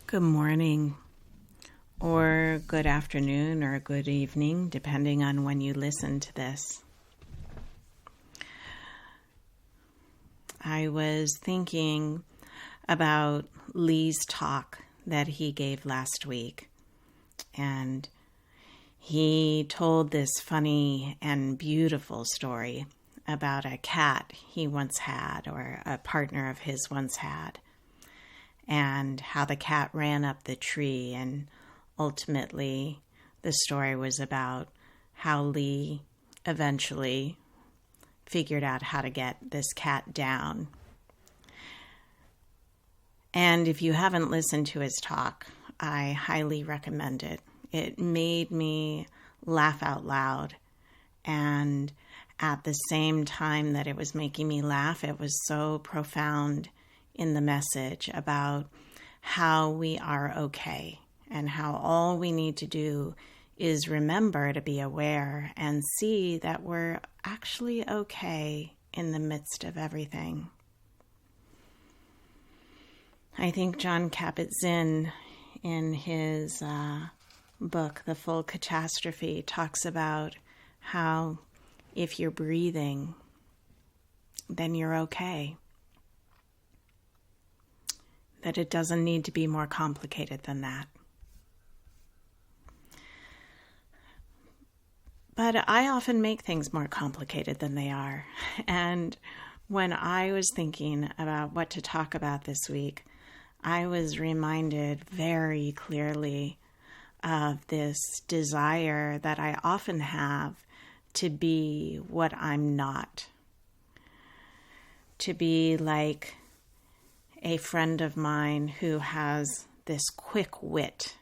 Good morning, or good afternoon, or good evening, depending on when you listen to this. I was thinking about Lee's talk that he gave last week, and he told this funny and beautiful story about a cat he once had, or a partner of his once had, and how the cat ran up the tree, and ultimately the story was about how Lee eventually figured out how to get this cat down. And if you haven't listened to his talk, I highly recommend it. It made me laugh out loud, and at the same time that it was making me laugh, it was so profound in the message about how we are okay and how all we need to do is remember to be aware and see that we're actually okay in the midst of everything. I think Jon Kabat-Zinn, in his book, The Full Catastrophe, talks about how if you're breathing, then you're okay. That it doesn't need to be more complicated than that. But I often make things more complicated than they are. And when I was thinking about what to talk about this week, I was reminded very clearly of this desire that I often have to be what I'm not. To be like a friend of mine who has this quick wit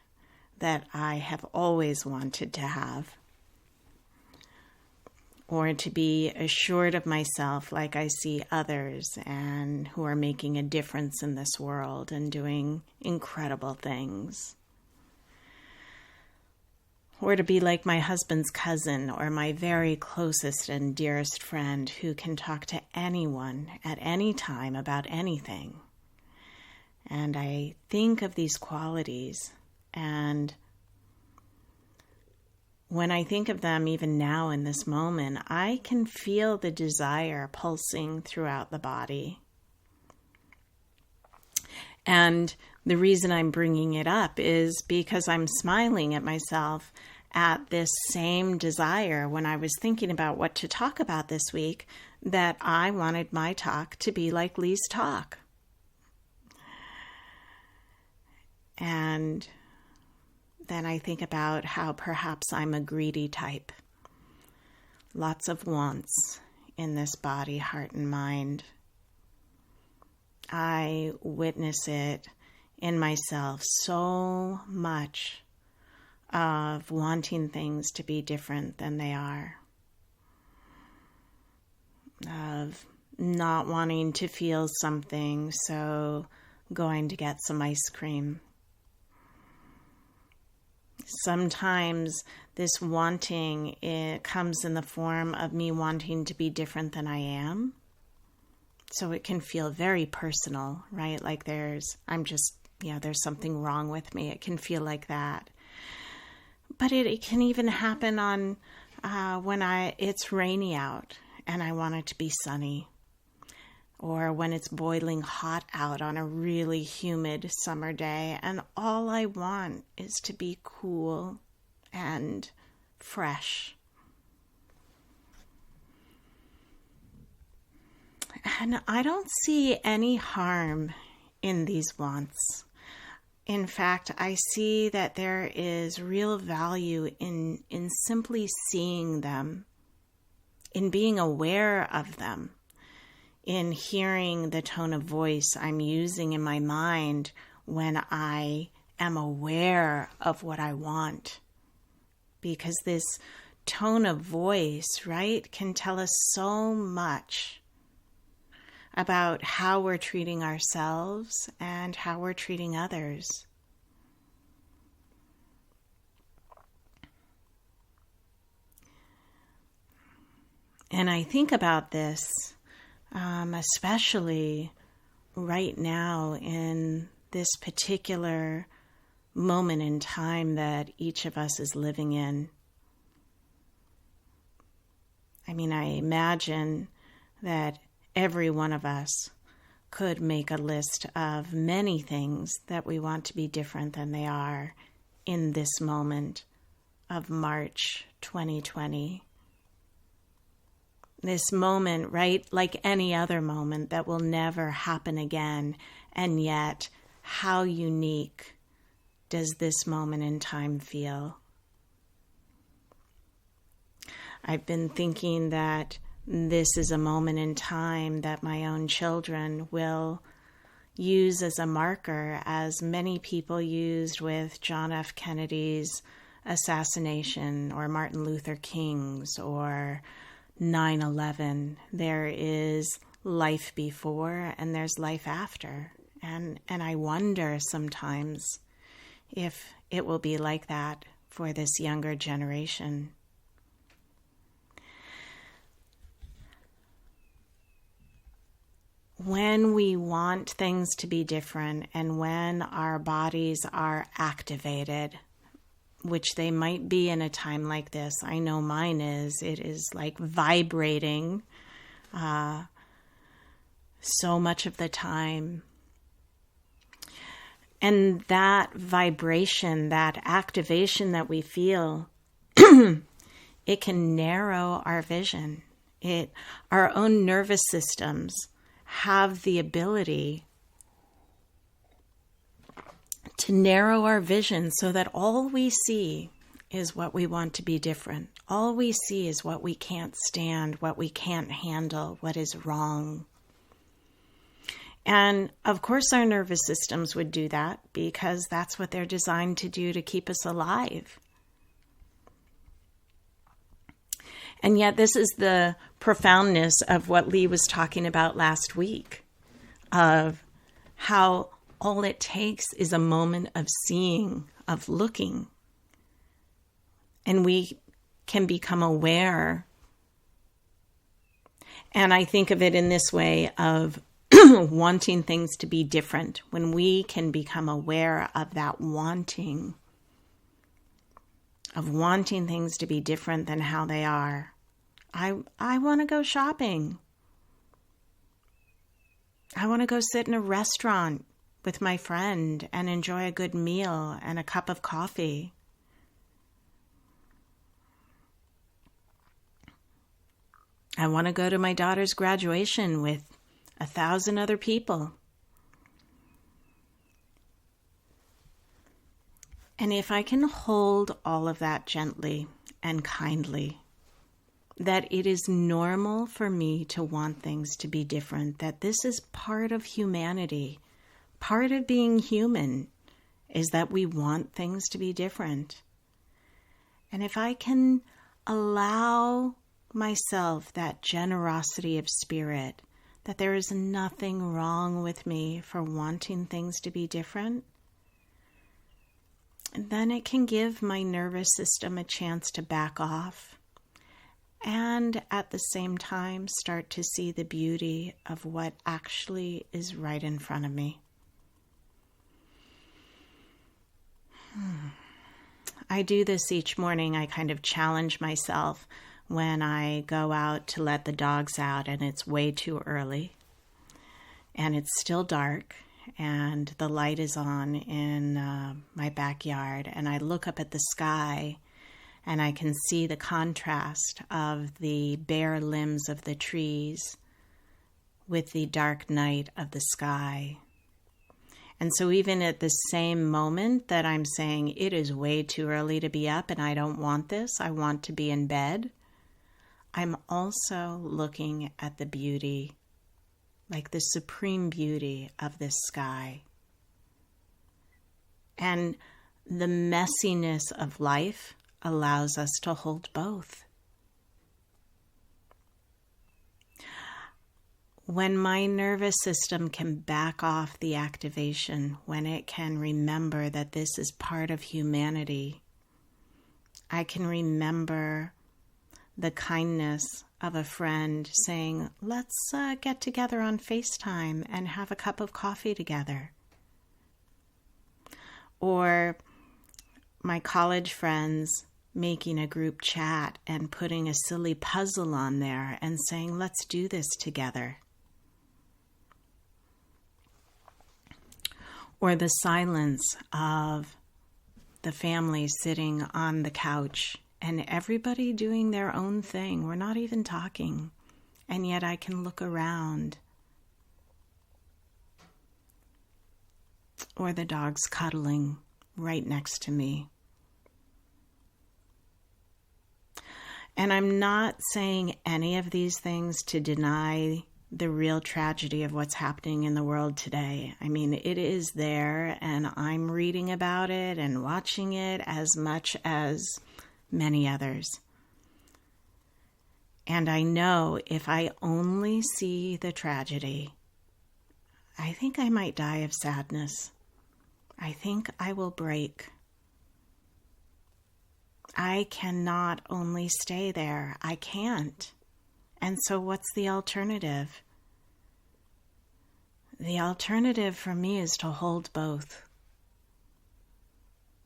that I have always wanted to have. Or to be assured of myself like I see others and who are making a difference in this world and doing incredible things. Or to be like my husband's cousin or my very closest and dearest friend who can talk to anyone at any time about anything. And I think of these qualities, and when I think of them even now in this moment, I can feel the desire pulsing throughout the body. And the reason I'm bringing it up is because I'm smiling at myself at this same desire when I was thinking about what to talk about this week, that I wanted my talk to be like Lee's talk. And then I think about how perhaps I'm a greedy type. Lots of wants in this body, heart, and mind. I witness it in myself so much of wanting things to be different than they are. Of not wanting to feel something, so going to get some ice cream. Sometimes this wanting, it comes in the form of me wanting to be different than I am. So it can feel very personal, right? Like there's something wrong with me. It can feel like that. But it can even happen on when it's rainy out and I want it to be sunny. Or when it's boiling hot out on a really humid summer day and all I want is to be cool and fresh. And I don't see any harm in these wants. In fact, I see that there is real value in simply seeing them, in being aware of them, in hearing the tone of voice I'm using in my mind when I am aware of what I want. Because this tone of voice, right, can tell us so much about how we're treating ourselves and how we're treating others. And I think about this, especially right now in this particular moment in time that each of us is living in. I mean, I imagine that every one of us could make a list of many things that we want to be different than they are in this moment of March 2020. This moment, right, like any other moment that will never happen again, and yet how unique does this moment in time feel? I've been thinking that this is a moment in time that my own children will use as a marker, as many people used with John F. Kennedy's assassination or Martin Luther King's or 9/11. There is life before and there's life after. And I wonder sometimes if it will be like that for this younger generation. When we want things to be different and when our bodies are activated, which they might be in a time like this, I know mine is, it is like vibrating so much of the time. And that vibration, that activation that we feel, it can narrow our vision. Our own nervous systems have the ability to narrow our vision so that all we see is what we want to be different. All we see is what we can't stand, what we can't handle, what is wrong. And of course our nervous systems would do that because that's what they're designed to do to keep us alive. And yet this is the profoundness of what Lee was talking about last week, of how all it takes is a moment of seeing, of looking. And we can become aware. And I think of it in this way of wanting things to be different. When we can become aware of that wanting, of wanting things to be different than how they are. I want to go shopping. I want to go sit in a restaurant with my friend and enjoy a good meal and a cup of coffee. I want to go to my daughter's graduation with 1,000 other people. And if I can hold all of that gently and kindly, that it is normal for me to want things to be different, that this is part of humanity. Part of being human is that we want things to be different. And if I can allow myself that generosity of spirit, that there is nothing wrong with me for wanting things to be different, then it can give my nervous system a chance to back off and at the same time start to see the beauty of what actually is right in front of me. I do this each morning. I kind of challenge myself when I go out to let the dogs out and it's way too early and it's still dark and the light is on in my backyard, and I look up at the sky and I can see the contrast of the bare limbs of the trees with the dark night of the sky. And so even at the same moment that I'm saying it is way too early to be up and I don't want this, I want to be in bed, I'm also looking at the beauty, like the supreme beauty of this sky. And the messiness of life allows us to hold both. When my nervous system can back off the activation, when it can remember that this is part of humanity, I can remember the kindness of a friend saying, let's get together on FaceTime and have a cup of coffee together. Or my college friends making a group chat and putting a silly puzzle on there and saying, let's do this together. Or the silence of the family sitting on the couch and everybody doing their own thing. We're not even talking. And yet I can look around. Or the dogs cuddling right next to me. And I'm not saying any of these things to deny the real tragedy of what's happening in the world today. I mean, it is there, and I'm reading about it and watching it as much as many others. And I know if I only see the tragedy, I think I might die of sadness. I think I will break. I cannot only stay there. I can't. And so what's the alternative? The alternative for me is to hold both.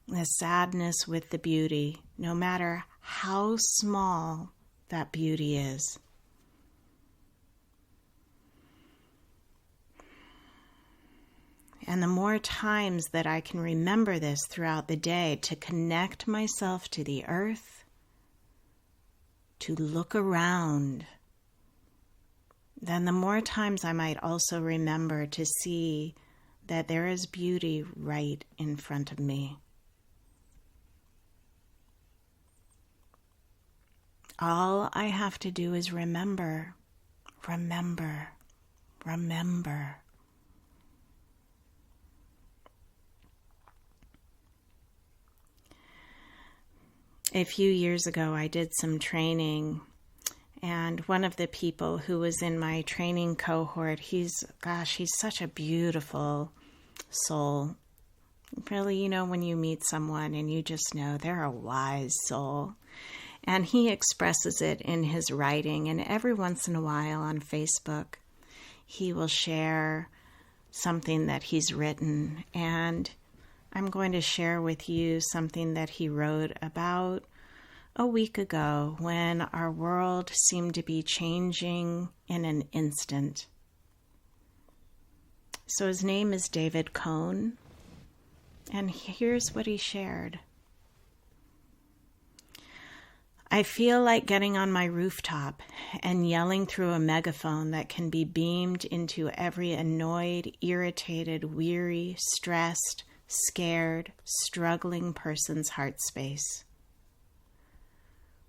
The sadness with the beauty, no matter how small that beauty is. And the more times that I can remember this throughout the day, to connect myself to the earth, to look around, then the more times I might also remember to see that there is beauty right in front of me. All I have to do is remember, remember, remember. A few years ago, I did some training, and one of the people who was in my training cohort, he's such a beautiful soul. Really, you know, when you meet someone and you just know they're a wise soul. And he expresses it in his writing, and every once in a while on Facebook, he will share something that he's written, and I'm going to share with you something that he wrote about a week ago when our world seemed to be changing in an instant. So his name is David Cohn, and here's what he shared. I feel like getting on my rooftop and yelling through a megaphone that can be beamed into every annoyed, irritated, weary, stressed, scared, struggling person's heart space.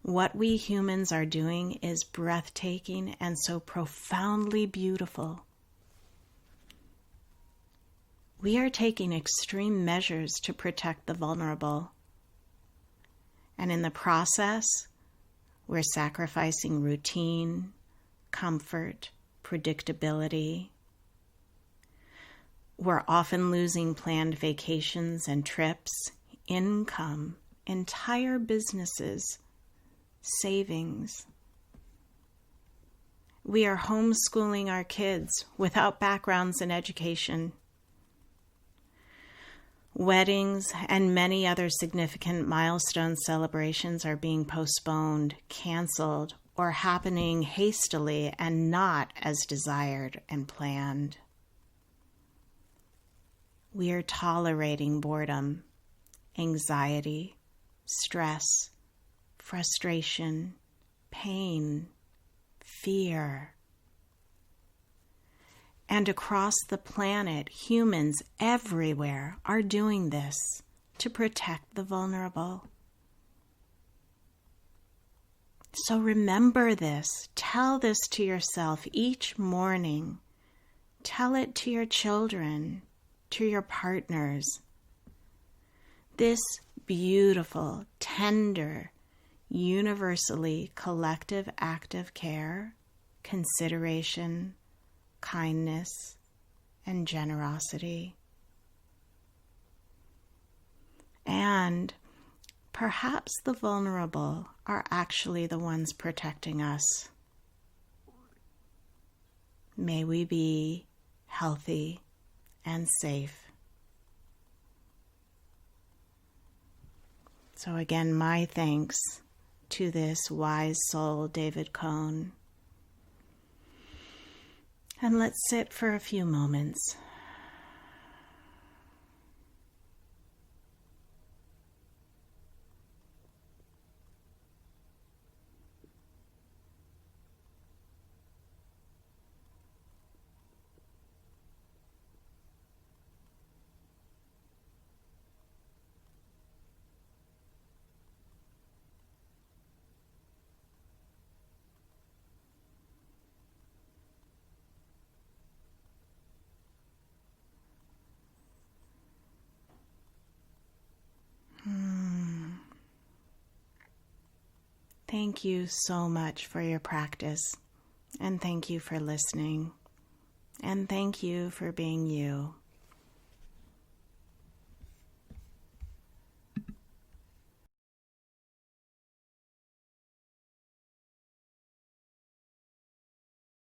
What we humans are doing is breathtaking and so profoundly beautiful. We are taking extreme measures to protect the vulnerable. And in the process, we're sacrificing routine, comfort, predictability. We're often losing planned vacations and trips, income, entire businesses, savings. We are homeschooling our kids without backgrounds in education. Weddings and many other significant milestone celebrations are being postponed, canceled, or happening hastily and not as desired and planned. We are tolerating boredom, anxiety, stress, frustration, pain, fear. And across the planet, humans everywhere are doing this to protect the vulnerable. So remember this. Tell this to yourself each morning. Tell it to your children, to your partners. This beautiful, tender, universally collective act of care, consideration, kindness, and generosity. And perhaps the vulnerable are actually the ones protecting us. May we be healthy and safe. So again, my thanks to this wise soul, David Cohn. And let's sit for a few moments. Thank you so much for your practice, and thank you for listening, and thank you for being you.